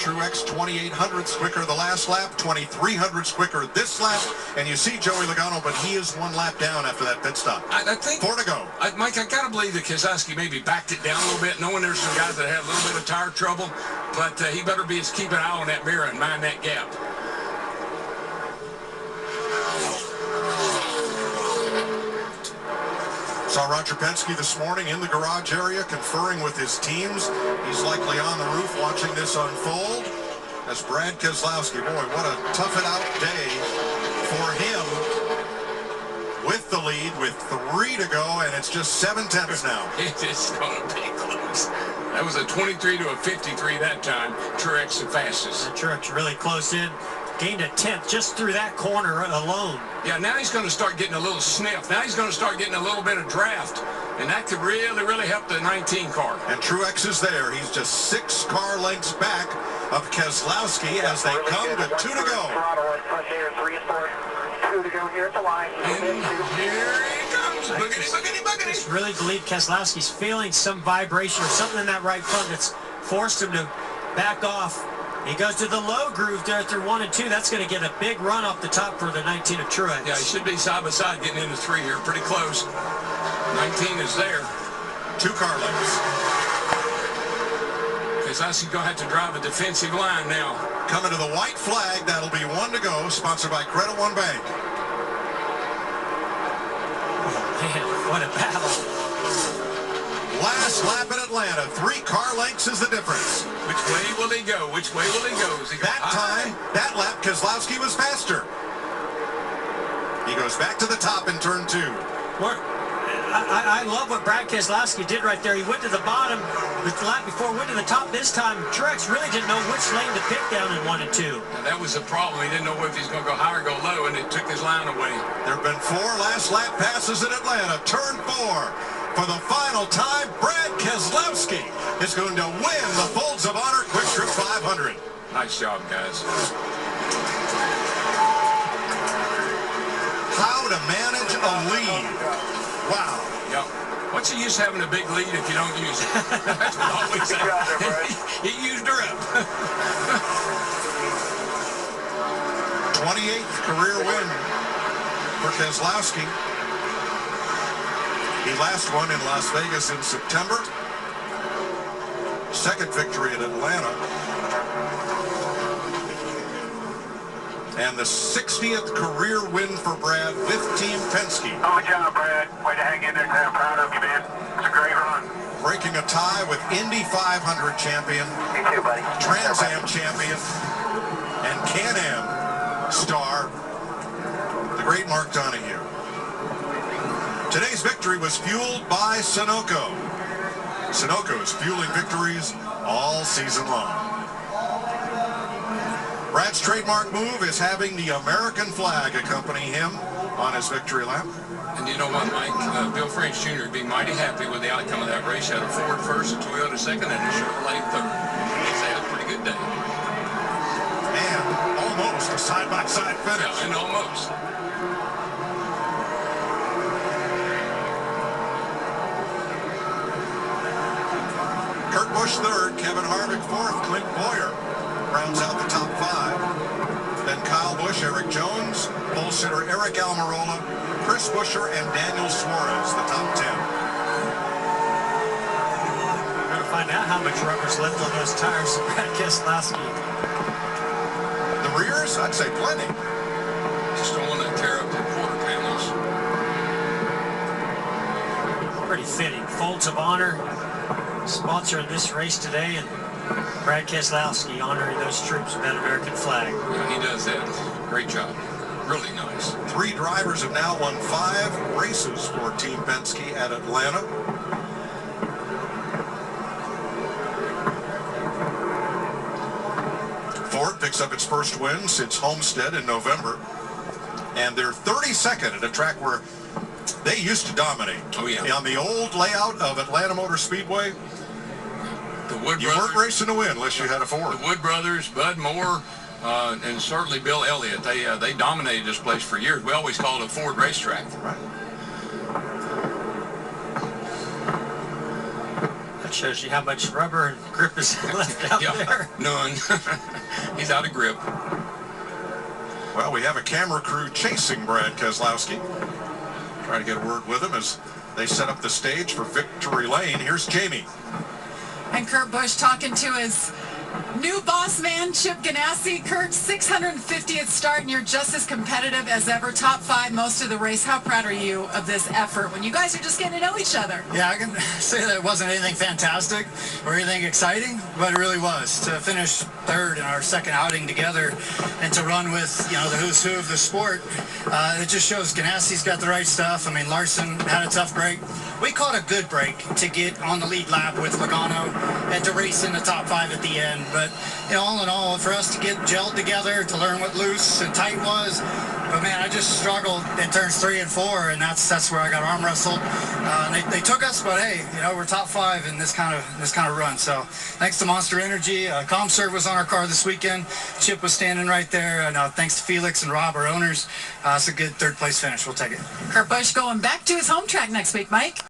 Truex 2800ths quicker the last lap, 2300ths quicker this lap, and you see Joey Logano, but he is 1 lap down after that pit stop. I think 4 to go. Mike, I gotta believe that Keselowski maybe backed it down a little bit, knowing there's some guys that have a little bit of tire trouble, but he better keep an eye on that mirror and mind that gap. Saw Roger Penske this morning in the garage area conferring with his teams. He's likely on the roof watching this unfold. As Brad Keselowski, boy, what a tough it out day for him with the lead with 3 to go, and it's just 7/10 now. It's going to be close. That was a 23 to a 53 that time. Truex the fastest. And Truex really close in. Gained a 10th just through that corner alone. Yeah, now he's going to start getting a little sniff. Now he's going to start getting a little bit of draft. And that could really, really help the 19 car. And Truex is there. He's just 6 car lengths back of Keselowski as they come to 2 to go. 2 to go here at the line. And here he comes. Boogity, boogity, boogity. I just really believe Keselowski's feeling some vibration or something in that right front that's forced him to back off. He goes to the low groove there through 1 and 2. That's going to get a big run off the top for the 19 of Truex. Yeah, he should be side by side getting into 3 here. Pretty close. 19 is there. 2 car lengths. Keselowski's going to have to drive a defensive line now. Coming to the white flag. That'll be 1 to go. Sponsored by Credit One Bank. Man, what a battle. Last lap in Atlanta. 3 car lengths is the difference. Which way will he go? Which way will he go? Is he that time, that lap, Keselowski was faster. He goes back to the top in turn 2. I love what Brad Keselowski did right there. He went to the bottom the lap before, went to the top this time. Truex really didn't know which lane to pick down in 1 and 2. Now that was the problem. He didn't know if he's going to go high or go low, and it took his line away. There have been 4 last lap passes in Atlanta. Turn 4. For the final time, Brad Keselowski is going to win the Folds of Honor Quiktrip 500. Nice job, guys. How to manage a lead. Wow. Yep. What's the use having a big lead if you don't use it? That's what I always say. He used her up. 28th career win for Keselowski. He last won in Las Vegas in September. 2nd victory in Atlanta. And the 60th career win for Brad with Team Penske. Good job, Brad. Way to hang in there. I'm proud of you, man. It's a great run. Breaking a tie with Indy 500 champion, Me too, buddy. Trans Am champion, and Can-Am star, the great Mark Donohue. Today's victory was fueled by Sunoco. Sunoco is fueling victories all season long. Brad's trademark move is having the American flag accompany him on his victory lap. And you know what, Mike? Bill French Jr. would be mighty happy with the outcome of that race. He had a Ford first, a Toyota second, and a Chevrolet third. He'd say a pretty good day. And almost a side-by-side finish. Yeah, and almost. Kurt Busch third, Kevin Harvick fourth, Clint Boyer rounds out the top 5. Then Kyle Busch, Eric Jones, pole sitter Eric Almirola, Chris Buescher, and Daniel Suarez, the top 10. We're going to find out how much rubber's left on those tires of Brad Keselowski. The rears, I'd say plenty. Just don't want to tear up the quarter panels. Pretty fitting. Folds of Honor sponsoring this race today, and Brad Keselowski honoring those troops with that American flag. Yeah, he does that. Great job. Really nice. 3 drivers have now won 5 races for Team Penske at Atlanta. Ford picks up its first win since Homestead in November. And they're 32nd at a track where they used to dominate. Oh, yeah. On the old layout of Atlanta Motor Speedway, The Wood you Brothers, weren't racing to win unless you had a Ford. the Wood Brothers, Bud Moore, and certainly Bill Elliott. They dominated this place for years. We always called it a Ford racetrack. Right. I That shows you how much rubber and grip is left out there. None. He's out of grip. Well, we have a camera crew chasing Brad Keselowski. Try to get a word with him as they set up the stage for Victory Lane. Here's Jamie. And Kurt Busch talking to his new boss man, Chip Ganassi. Kurt, 650th start, and you're just as competitive as ever. Top 5 most of the race. How proud are you of this effort when you guys are just getting to know each other? Yeah, I can say that it wasn't anything fantastic or anything exciting, but it really was. To finish third in our second outing together and to run with, the who's who of the sport, it just shows Ganassi's got the right stuff. I mean, Larson had a tough break. We caught a good break to get on the lead lap with Logano and to race in the top 5 at the end. But, all in all, for us to get gelled together, to learn what loose and tight was, but man, I just struggled in turns 3 and 4, and that's where I got arm wrestled. And they took us, but hey, we're top 5 in this kind of run. So thanks to Monster Energy, ComServe was on our car this weekend. Chip was standing right there, and thanks to Felix and Rob, our owners. It's a good third place finish. We'll take it. Kurt Busch going back to his home track next week, Mike.